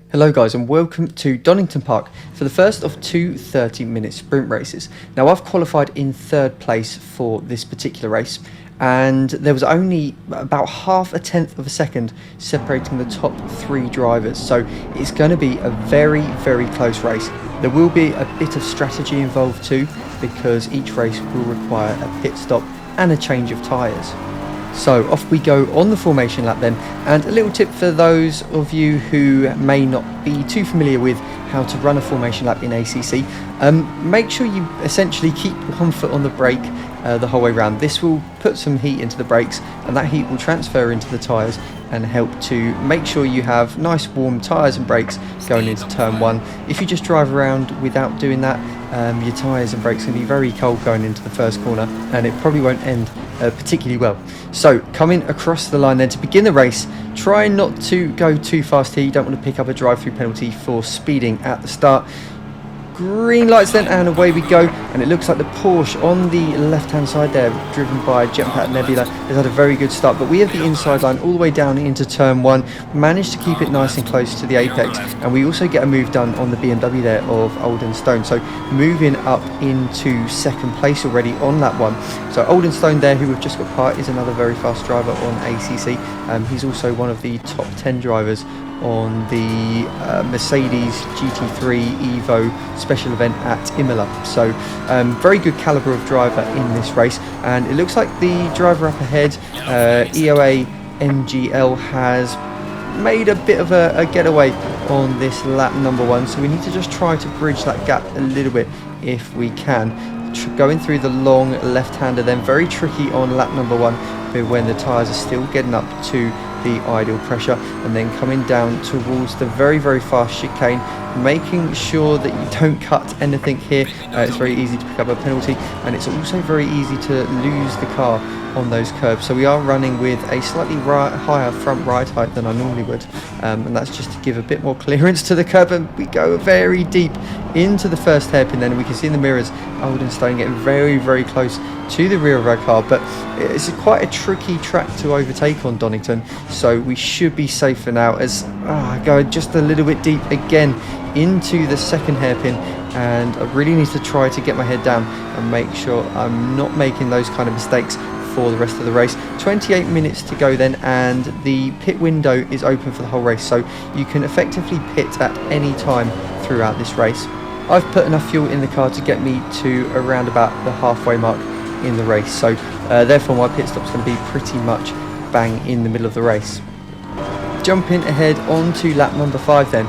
Hello guys and welcome to Donington Park for the first of two 30-minute sprint races. Now I've qualified in third place for this particular race and there was only about half a tenth of a second separating the top three drivers, so it's going to be a very close race. There will be a bit of strategy involved too, because each race will require a pit stop and a change of tyres. So off we go on the formation lap then, and a little tip for those of you who may not be too familiar with how to run a formation lap in ACC, make sure you essentially keep one foot on the brake the whole way around. This will put some heat into the brakes and that heat will transfer into the tyres and help to make sure you have nice warm tyres and brakes going into turn one. If you just drive around without doing that, your tyres and brakes can be very cold going into the first corner and it probably won't end particularly well. So coming across the line then to begin the race, try not to go too fast here. You don't want to pick up a drive-through penalty for speeding at the start. Green lights then, and away we go. And it looks like the Porsche on the left hand side there, driven by Jetpack Nebula, has had a very good start, but we have the inside line all the way down into turn one, managed to keep it nice and close to the apex, and we also get a move done on the BMW there of Olden Stone, so moving up into second place already on that one. So Olden Stone there, who we've just got part, is another very fast driver on ACC. He's also one of the top 10 drivers on the Mercedes GT3 Evo special event at Imola. So very good calibre of driver in this race, and it looks like the driver up ahead, EOA NGL, has made a bit of a getaway on this lap number one, so we need to just try to bridge that gap a little bit if we can. Going through the long left-hander then, very tricky on lap number one when the tyres are still getting up to the ideal pressure, and then coming down towards the very fast chicane, making sure that you don't cut anything here. It's very easy to pick up a penalty, and it's also very easy to lose the car on those curbs. So we are running with a slightly higher front ride height than I normally would, and that's just to give a bit more clearance to the curb, and we go very deep into the first hairpin then. We can see in the mirrors Olden Stone getting very close to the rear of our car, but it's quite a tricky track to overtake on Donington, so we should be safe for now, as I go just a little bit deep again into the second hairpin, and I really need to try to get my head down and make sure I'm not making those kind of mistakes for the rest of the race. 28 minutes to go then, and the pit window is open for the whole race, so you can effectively pit at any time throughout this race. I've put enough fuel in the car to get me to around about the halfway mark in the race, so therefore my pit stop's going to be pretty much bang in the middle of the race. Jumping ahead onto lap number 5 then,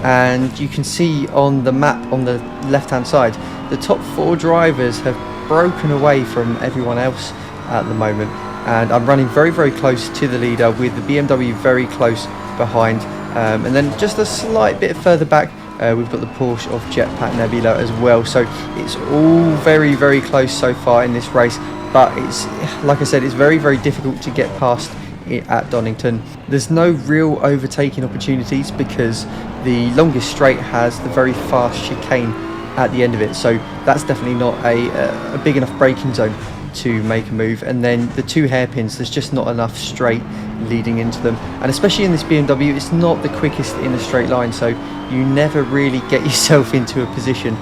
and you can see on the map on the left hand side the top 4 drivers have broken away from everyone else at the moment, and I'm running very close to the leader with the BMW very close behind, and then just a slight bit further back we've got the Porsche of Jetpack Nebula as well. So it's all very close so far in this race, but it's, like I said, it's very difficult to get past it at Donington. There's no real overtaking opportunities because the longest straight has the very fast chicane at the end of it, so that's definitely not a big enough braking zone to make a move. And then the 2 hairpins, there's just not enough straight leading into them, and especially in this BMW, it's not the quickest in a straight line, so you never really get yourself into a position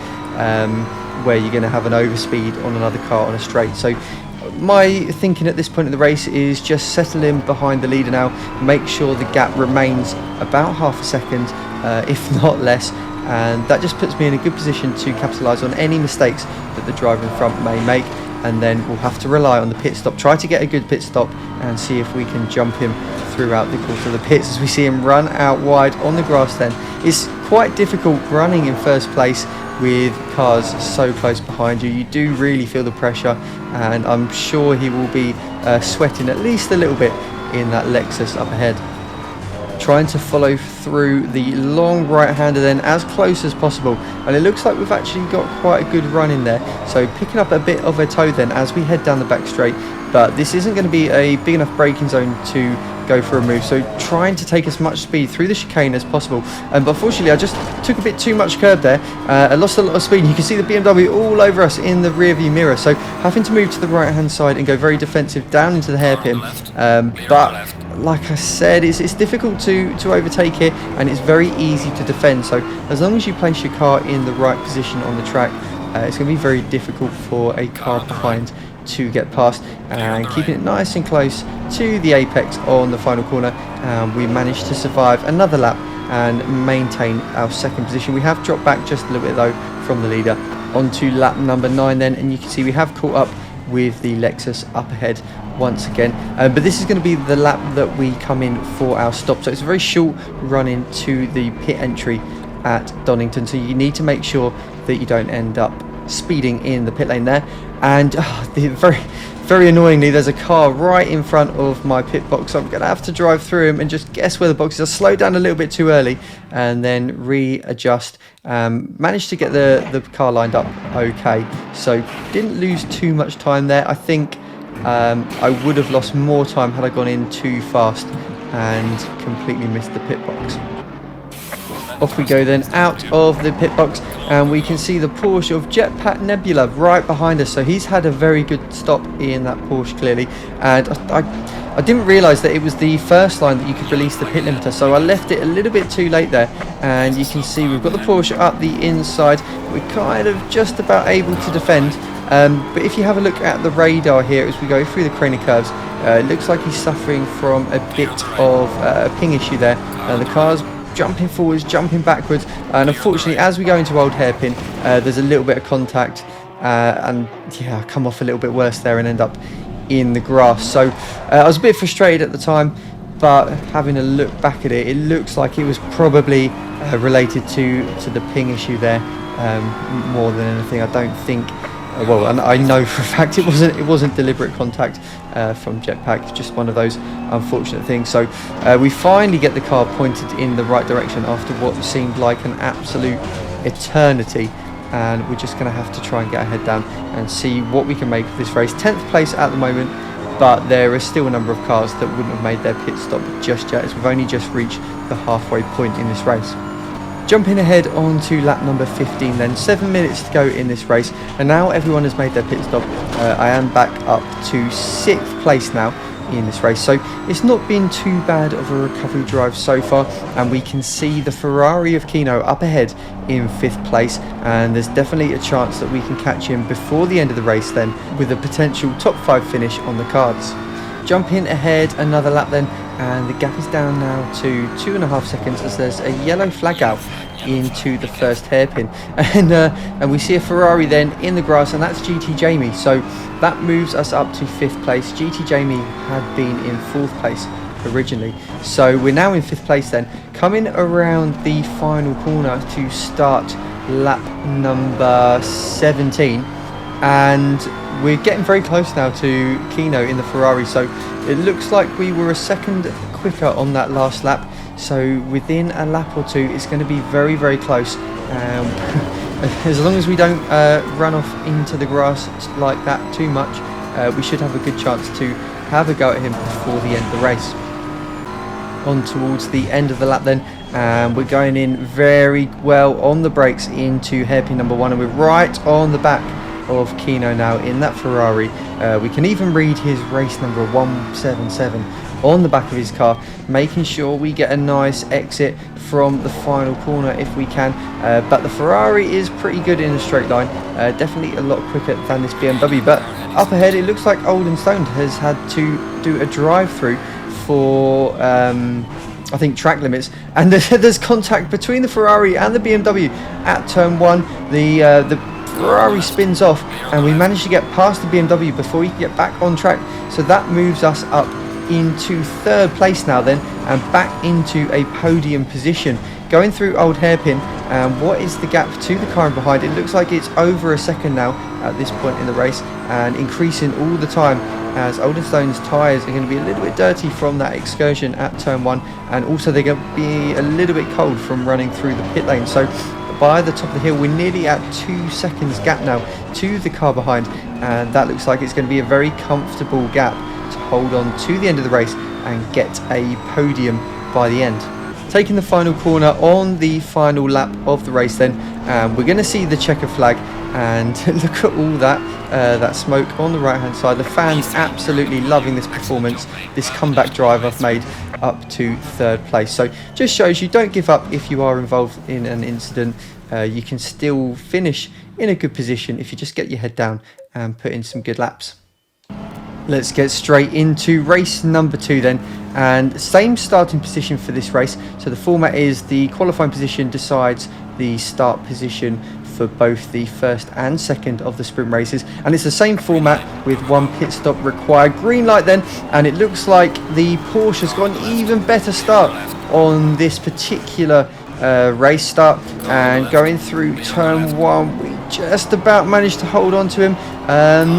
where you're going to have an overspeed on another car on a straight. So my thinking at this point in the race is just settle in behind the leader now, make sure the gap remains about half a second, if not less, and that just puts me in a good position to capitalise on any mistakes that the driver in front may make. And then we'll have to rely on the pit stop, try to get a good pit stop and see if we can jump him throughout the course of the pits as we see him run out wide on the grass then. It's quite difficult running in first place with cars so close behind you. You do really feel the pressure, and I'm sure he will be sweating at least a little bit in that Lexus up ahead. Trying to follow through the long right-hander then as close as possible, and it looks like we've actually got quite a good run in there, so picking up a bit of a toe then as we head down the back straight, but this isn't going to be a big enough braking zone to go for a move, so trying to take as much speed through the chicane as possible, but unfortunately I just took a bit too much curb there. I lost a lot of speed, and you can see the BMW all over us in the rear view mirror, so having to move to the right hand side and go very defensive down into the hairpin, but like I said, it's difficult to overtake here, and it's very easy to defend. So as long as you place your car in the right position on the track, it's going to be very difficult for a car behind to get past. And keeping it nice and close to the apex on the final corner, we managed to survive another lap and maintain our second position. We have dropped back just a little bit though from the leader onto lap number 9 then, and you can see we have caught up with the Lexus up ahead once again, but this is going to be the lap that we come in for our stop. So it's a very short run into the pit entry at Donington, so you need to make sure that you don't end up speeding in the pit lane there. And very annoyingly, there's a car right in front of my pit box, so I'm going to have to drive through him and just guess where the box is. I slowed down a little bit too early and then readjust. Managed to get the car lined up okay, so didn't lose too much time there. I think I would have lost more time had I gone in too fast and completely missed the pit box. Off we go then out of the pit box, and we can see the Porsche of Jetpack Nebula right behind us. So he's had a very good stop in that Porsche clearly, and I didn't realise that it was the first line that you could release the pit limiter, so I left it a little bit too late there. And you can see we've got the Porsche up the inside. We're kind of just about able to defend, but if you have a look at the radar here as we go through the craner curves, it looks like he's suffering from a bit of a ping issue there, and the car's jumping forwards, jumping backwards, and unfortunately as we go into old hairpin, there's a little bit of contact, and yeah, I come off a little bit worse there and end up in the grass. So I was a bit frustrated at the time, but having a look back at it, it looks like it was probably related to the ping issue there, more than anything. I don't think, well, and I know for a fact it wasn't deliberate contact from Jetpack, just one of those unfortunate things. So we finally get the car pointed in the right direction after what seemed like an absolute eternity, and we're just going to have to try and get our head down and see what we can make of this race. 10th place at the moment, but there is still a number of cars that wouldn't have made their pit stop just yet, as we've only just reached the halfway point in this race. Jumping ahead onto lap number 15 then, 7 minutes to go in this race, and now everyone has made their pit stop. I am back up to 6th place now in this race, so it's not been too bad of a recovery drive so far, and we can see the Ferrari of Kino up ahead in 5th place, and there's definitely a chance that we can catch him before the end of the race then, with a potential top 5 finish on the cards. Jumping ahead another lap then, and the gap is down now to 2.5 seconds as there's a yellow flag out into the first hairpin, and we see a Ferrari then in the grass, and that's GT Jamie, so that moves us up to 5th place. GT Jamie had been in 4th place originally, so we're now in 5th place then, coming around the final corner to start lap number 17, and we're getting very close now to Kino in the Ferrari, so it looks like we were a second quicker on that last lap, so within a lap or two it's going to be very, very close. As long as we don't run off into the grass like that too much, we should have a good chance to have a go at him before the end of the race. On towards the end of the lap then, and we're going in very well on the brakes into hairpin number 1, and we're right on the back of Kino now in that Ferrari. We can even read his race number 177 on the back of his car, making sure we get a nice exit from the final corner if we can, but the Ferrari is pretty good in a straight line, definitely a lot quicker than this BMW. But up ahead it looks like Old and Stoned has had to do a drive-through for I think track limits, and there's contact between the Ferrari and the BMW at turn 1. The Ferrari spins off, and we managed to get past the BMW before we can get back on track, so that moves us up into 3rd place now then, and back into a podium position. Going through Old Hairpin, and what is the gap to the car behind? It looks like it's over a second now at this point in the race, and increasing all the time as Old and Stone's tyres are going to be a little bit dirty from that excursion at turn 1, and also they're going to be a little bit cold from running through the pit lane. So by the top of the hill we're nearly at 2 seconds gap now to the car behind, and that looks like it's going to be a very comfortable gap to hold on to the end of the race and get a podium by the end. Taking the final corner on the final lap of the race then, we're going to see the checker flag and look at all that smoke on the right hand side. The fans absolutely loving this performance, this comeback drive I've made up to third place. So just shows you don't give up if you are involved in an incident. You can still finish in a good position if you just get your head down and put in some good laps. Let's get straight into race number 2 then, and same starting position for this race. So the format is the qualifying position decides the start position for both the first and second of the sprint races, and it's the same format with 1 pit stop required. Green light then, and it looks like the Porsche has got an even better start on this particular race start, and going through turn 1 we just about managed to hold on to him.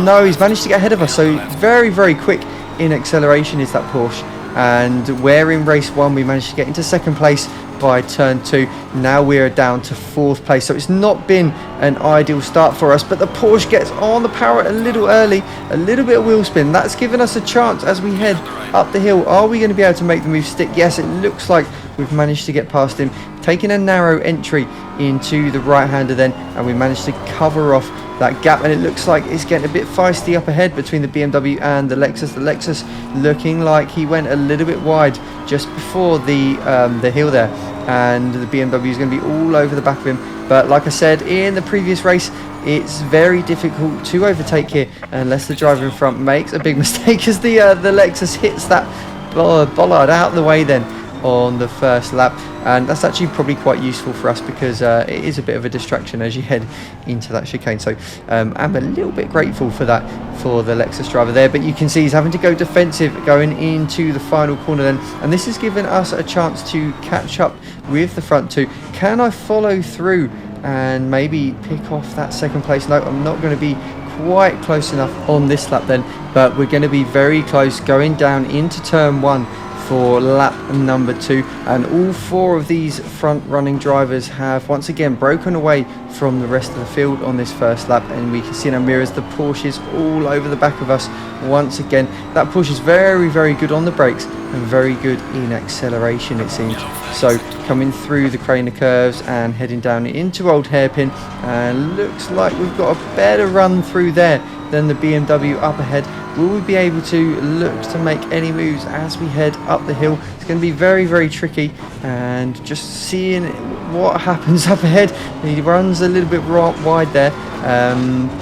No, he's managed to get ahead of us, so very quick in acceleration is that Porsche, and where in race 1 we managed to get into second place by turn 2, now we are down to 4th place. So it's not been an ideal start for us, but the Porsche gets on the power a little early, a little bit of wheel spin. That's given us a chance as we head up the hill. Are we going to be able to make the move stick? Yes, it looks like we've managed to get past him, taking a narrow entry into the right-hander then, and we managed to cover off that gap, and it looks like it's getting a bit feisty up ahead between the BMW and the Lexus. The Lexus looking like he went a little bit wide just before the hill there, and the BMW is going to be all over the back of him. But like I said in the previous race, it's very difficult to overtake here unless the driver in front makes a big mistake, as the Lexus hits that bollard out of the way then on the first lap, and that's actually probably quite useful for us because it is a bit of a distraction as you head into that chicane. So I'm a little bit grateful for that for the Lexus driver there, but you can see he's having to go defensive going into the final corner then, and this has given us a chance to catch up with the front 2. Can I follow through and maybe pick off that second place? No, I'm not going to be quite close enough on this lap then, but we're going to be very close going down into turn 1 for lap number 2, and all 4 of these front running drivers have once again broken away from the rest of the field on this first lap, and we can see in our mirrors the Porsches all over the back of us once again. That Porsche is very good on the brakes and very good in acceleration, it seems. So coming through the Craner curves and heading down into Old Hairpin, and looks like we've got a better run through there than the BMW up ahead. Will we be able to look to make any moves as we head up the hill? It's going to be very tricky, and just seeing what happens up ahead. He runs a little bit wide there,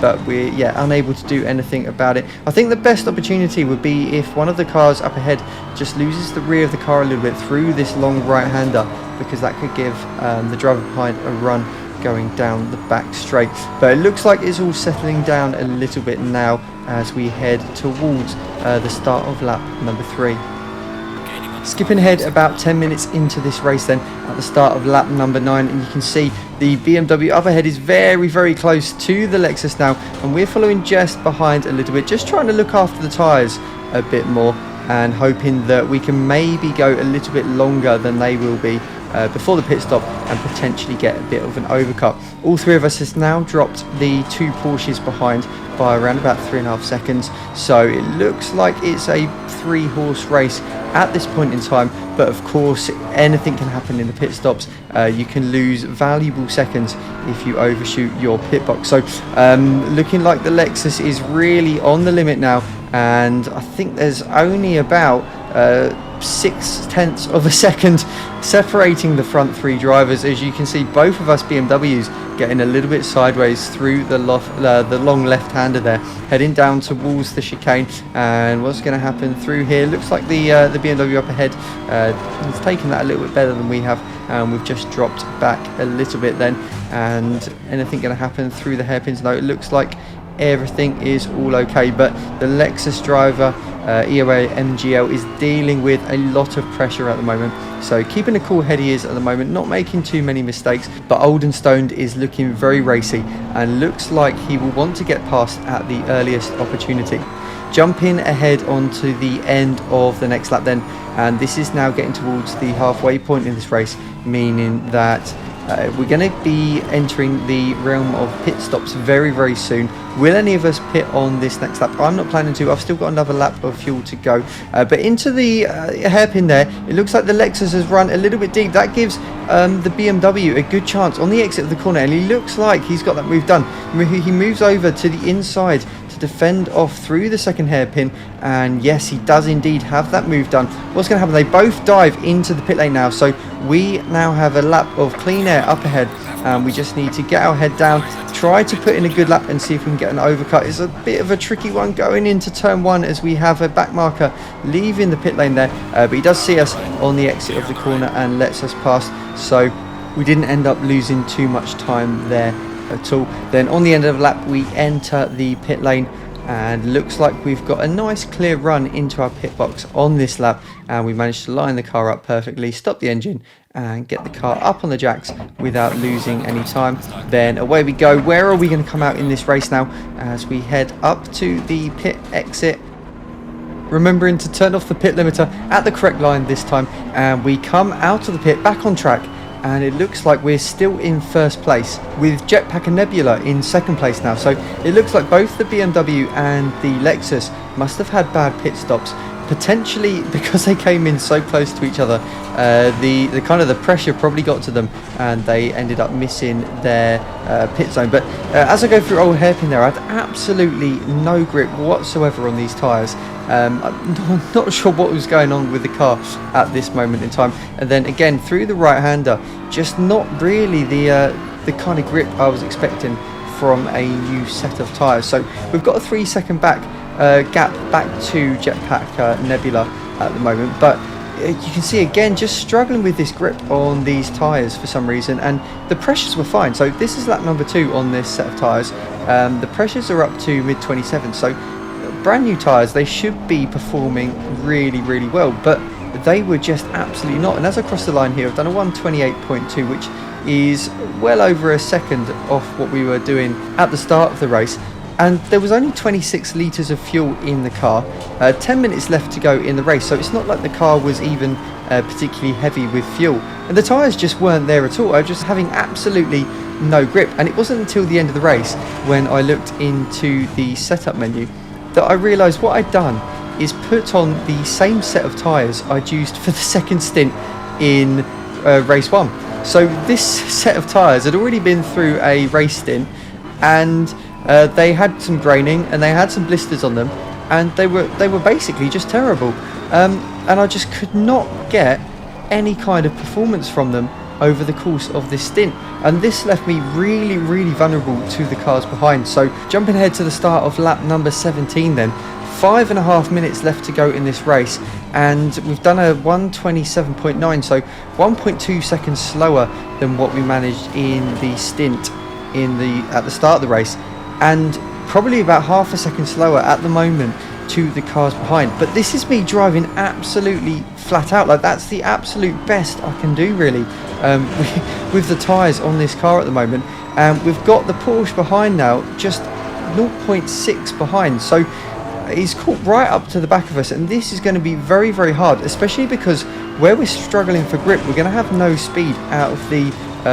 but we're unable to do anything about it. I think the best opportunity would be if one of the cars up ahead just loses the rear of the car a little bit through this long right-hander, because that could give the driver behind a run going down the back straight. But it looks like it's all settling down a little bit now as we head towards the start of lap number 3. Skipping ahead about 10 minutes into this race then, at the start of lap number 9, and you can see the BMW up ahead is very close to the Lexus now, and we're following just behind a little bit, just trying to look after the tyres a bit more and hoping that we can maybe go a little bit longer than they will be before the pit stop and potentially get a bit of an overcut. All 3 of us has now dropped the 2 Porsches behind by around about 3.5 seconds, so it looks like it's a 3-horse race at this point in time, but of course anything can happen in the pit stops. You can lose valuable seconds if you overshoot your pit box. So looking like the Lexus is really on the limit now, and I think there's only about 0.6 of a second separating the front 3 drivers. As you can see, both of us BMWs getting a little bit sideways through the long left-hander there, heading down towards the chicane. And what's going to happen through here? Looks like the BMW up ahead has taken that a little bit better than we have, and we've just dropped back a little bit then. And anything going to happen through the hairpins? No, it looks like everything is all okay, but the Lexus driver EOA MGL is dealing with a lot of pressure at the moment, so keeping a cool head he is at the moment, not making too many mistakes. But Old and Stoned is looking very racy and looks like he will want to get past at the earliest opportunity. Jumping ahead onto the end of the next lap then, and this is now getting towards the halfway point in this race, meaning that we're going to be entering the realm of pit stops very, very soon. Will any of us pit on this next lap? I'm not planning to. I've still got another lap of fuel to go. But into the hairpin there, it looks like the Lexus has run a little bit deep. That gives the BMW a good chance on the exit of the corner, and he looks like he's got that move done. He moves over to the inside to defend off through the second hairpin, and yes, he does indeed have that move done. What's going to happen? They both dive into the pit lane now, so we now have a lap of clean air up ahead. We just need to get our head down, try to put in a good lap and see if we can get an overcut. It's a bit of a tricky one going into turn 1 as we have a back marker leaving the pit lane there, but he does see us on the exit of the corner and lets us pass, so we didn't end up losing too much time there at all. Then on the end of the lap we enter the pit lane, and looks like we've got a nice clear run into our pit box on this lap, and we managed to line the car up perfectly, stop the engine and get the car up on the jacks without losing any time. Then away we go. Where are we going to come out in this race now as we head up to the pit exit, remembering to turn off the pit limiter at the correct line this time, and we come out of the pit back on track, and it looks like we're still in first place with Jetpack and Nebula in second place now. So it looks like both the BMW and the Lexus must have had bad pit stops, potentially because they came in so close to each other. The kind of the pressure probably got to them and they ended up missing their pit zone. But as I go through old hairpin there, I had absolutely no grip whatsoever on these tyres. I'm not sure what was going on with the car at this moment in time. And then again through the right-hander, just not really the kind of grip I was expecting from a new set of tyres. So we've got a 3-second gap back to Jetpack Nebula at the moment, but you can see again just struggling with this grip on these tyres for some reason, and the pressures were fine. So this is lap number 2 on this set of tyres. The pressures are up to mid 27, so brand new tyres, they should be performing really, really well, but they were just absolutely not. And as I cross the line here, I've done a 128.2, which is well over a second off what we were doing at the start of the race. And there was only 26 litres of fuel in the car, 10 minutes left to go in the race, so it's not like the car was even particularly heavy with fuel. And the tyres just weren't there at all. I was just having absolutely no grip. And it wasn't until the end of the race when I looked into the setup menu that I realised what I'd done is put on the same set of tyres I'd used for the second stint in race 1. So this set of tyres had already been through a race stint, and they had some graining and they had some blisters on them, and they were basically just terrible, and I just could not get any kind of performance from them over the course of this stint, and this left me really, really vulnerable to the cars behind. So jumping ahead to the start of lap number 17 then, 5.5 minutes left to go in this race, and we've done a 127.9, so 1.2 seconds slower than what we managed in the stint at the start of the race, and probably about half a second slower at the moment to the cars behind. But this is me driving absolutely flat out, like that's the absolute best I can do really with the tyres on this car at the moment. And we've got the Porsche behind now, just 0.6 behind, so he's caught right up to the back of us, and this is going to be very, very hard, especially because where we're struggling for grip, we're going to have no speed out of the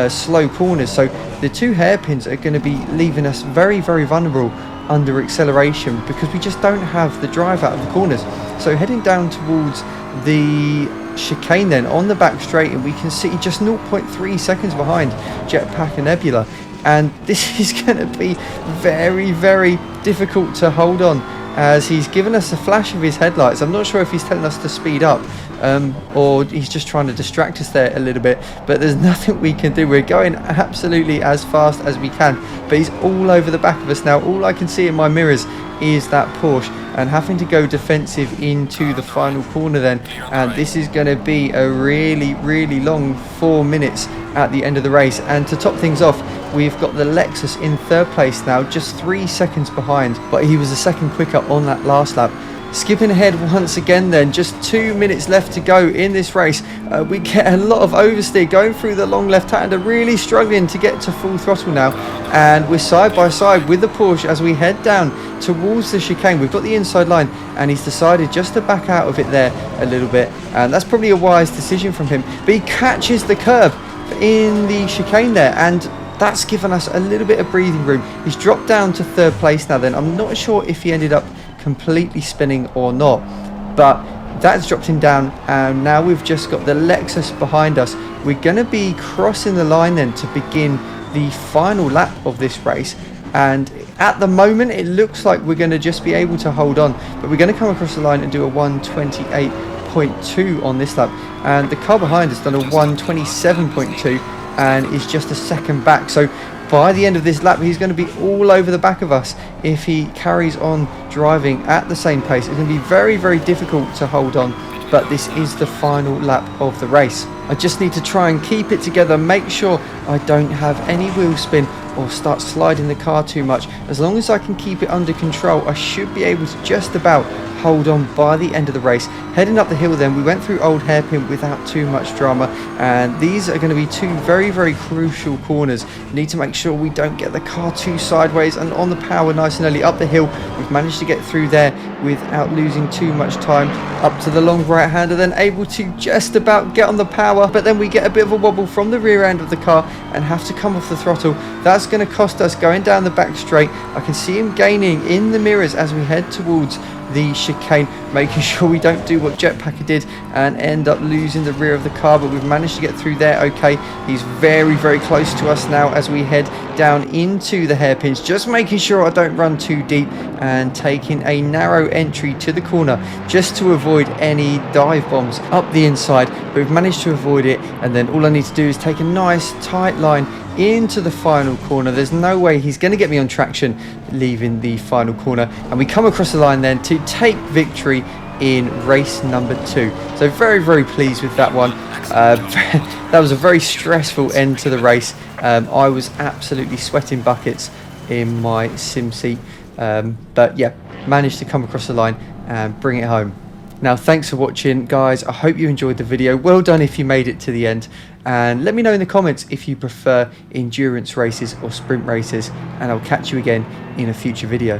slow corners, so the 2 hairpins are going to be leaving us very, very vulnerable under acceleration because we just don't have the drive out of the corners. So heading down towards the chicane then on the back straight, and we can see just 0.3 seconds behind Jetpack and Nebula, and this is going to be very, very difficult to hold on as he's given us a flash of his headlights. I'm not sure if he's telling us to speed up or he's just trying to distract us there a little bit, but there's nothing we can do. We're going absolutely as fast as we can, but he's all over the back of us now. All I can see in my mirrors is that Porsche, and having to go defensive into the final corner then, and this is going to be a really, really long 4 minutes at the end of the race. And to top things off, we've got the Lexus in 3rd place now, just 3 seconds behind, but he was a second quicker on that last lap. Skipping ahead once again then, just 2 minutes left to go in this race. We get a lot of oversteer going through the long left-hander, really struggling to get to full throttle now, and we're side by side with the Porsche as we head down towards the chicane. We've got the inside line, and he's decided just to back out of it there a little bit, and that's probably a wise decision from him, but he catches the curb in the chicane there, and that's given us a little bit of breathing room. He's dropped down to 3rd place now then. I'm not sure if he ended up completely spinning or not, but that's dropped him down, and now we've just got the Lexus behind us. We're going to be crossing the line then to begin the final lap of this race, and at the moment it looks like we're going to just be able to hold on, but we're going to come across the line and do a 1:28.2 on this lap, and the car behind us done a 1:27.2 and is just a second back. So by the end of this lap he's going to be all over the back of us. If he carries on driving at the same pace, it's going to be very, very difficult to hold on, but this is the final lap of the race. I just need to try and keep it together, make sure I don't have any wheel spin or start sliding the car too much. As long as I can keep it under control, I should be able to just about hold on by the end of the race. Heading up the hill then, we went through Old Hairpin without too much drama, and these are going to be two very, very crucial corners. Need to make sure we don't get the car too sideways, and on the power nice and early up the hill. We've managed to get through there without losing too much time. Up to the long right hander, then able to just about get on the power, but then we get a bit of a wobble from the rear end of the car and have to come off the throttle. That's going to cost us going down the back straight. I can see him gaining in the mirrors as we head towards the chicane, making sure we don't do what Jetpacker did and end up losing the rear of the car, but we've managed to get through there okay. He's very, very close to us now as we head down into the hairpins, just making sure I don't run too deep and taking a narrow entry to the corner just to avoid any dive bombs up the inside, but we've managed to avoid it, and then all I need to do is take a nice tight line into the final corner. There's no way he's going to get me on traction leaving the final corner, and we come across the line then to take victory in race number 2. So very, very pleased with that one. That was a very stressful end to the race. I was absolutely sweating buckets in my sim seat, but yeah, managed to come across the line and bring it home. Now, thanks for watching, guys. I hope you enjoyed the video. Well done if you made it to the end. And let me know in the comments if you prefer endurance races or sprint races. And I'll catch you again in a future video.